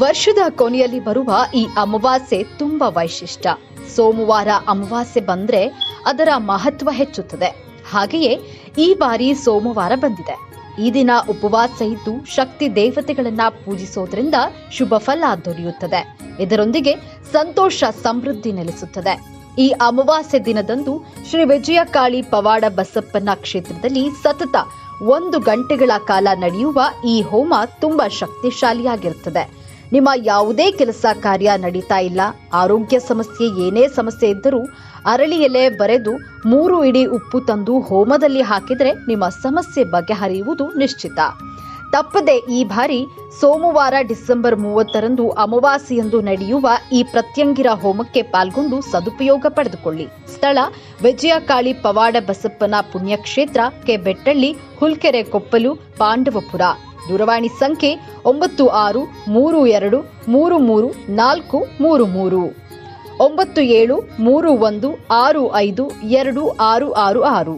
ವರ್ಷದ ಕೊನೆಯಲ್ಲಿ ಬರುವ ಈ ಅಮಾವಾಸ್ಯೆ ತುಂಬಾ ವೈಶಿಷ್ಟ್ಯ. ಸೋಮವಾರ ಅಮಾವಾಸ್ಯೆ ಬಂದ್ರೆ ಅದರ ಮಹತ್ವ ಹೆಚ್ಚುತ್ತದೆ. ಹಾಗೆಯೇ ಈ ಬಾರಿ ಸೋಮವಾರ ಬಂದಿದೆ. ಈ ದಿನ ಉಪವಾಸ ಇದ್ದು ಶಕ್ತಿ ದೇವತೆಗಳನ್ನ ಪೂಜಿಸೋದ್ರಿಂದ ಶುಭ ಫಲ ದೊರೆಯುತ್ತದೆ. ಇದರೊಂದಿಗೆ ಸಂತೋಷ ಸಮೃದ್ಧಿ ನೆಲೆಸುತ್ತದೆ. ಈ ಅಮಾವಾಸ್ಯೆ ದಿನದಂದು ಶ್ರೀ ವಿಜಯಕಾಳಿ ಪವಾಡ ಬಸಪ್ಪನ ಕ್ಷೇತ್ರದಲ್ಲಿ ಸತತ 1 ಗಂಟೆಗಳ ಕಾಲ ನಡೆಯುವ ಈ ಹೋಮ ತುಂಬಾ ಶಕ್ತಿಶಾಲಿಯಾಗಿರುತ್ತದೆ. ನಿಮ್ಮ ಯಾವುದೇ ಕೆಲಸ ಕಾರ್ಯ ನಡೀತಾ ಇಲ್ಲ, ಆರೋಗ್ಯ ಸಮಸ್ಯೆ ಏನೇ ಸಮಸ್ಯೆ ಇದ್ದರೂ ಅರಳಿ ಎಲೆ ಬರೆದು 3 ಇಡಿ ಉಪ್ಪು ತಂದು ಹೋಮದಲ್ಲಿ ಹಾಕಿದರೆ ನಿಮ್ಮ ಸಮಸ್ಯೆ ಬಗೆಹರಿಯುವುದು ನಿಶ್ಚಿತ. ತಪ್ಪದೆ ಈ ಬಾರಿ ಸೋಮವಾರ ಡಿಸೆಂಬರ್ 30ರಂದು ಅಮಾವಾಸ್ಯೆಯಂದು ನಡೆಯುವ ಈ ಪ್ರತ್ಯಂಗಿರ ಹೋಮಕ್ಕೆ ಪಾಲ್ಗೊಂಡು ಸದುಪಯೋಗ ಪಡೆದುಕೊಳ್ಳಿ. ಸ್ಥಳ ವಿಜಯಕಾಳಿ ಪವಾಡ ಬಸಪ್ಪನ ಪುಣ್ಯಕ್ಷೇತ್ರ, ಕೆ ಬೆಟ್ಟಳ್ಳಿ, ಹುಲ್ಕೆರೆ ಕೊಪ್ಪಲು, ಪಾಂಡವಪುರ. ದೂರವಾಣಿ ಸಂಖ್ಯೆ 9632333433 9731652666.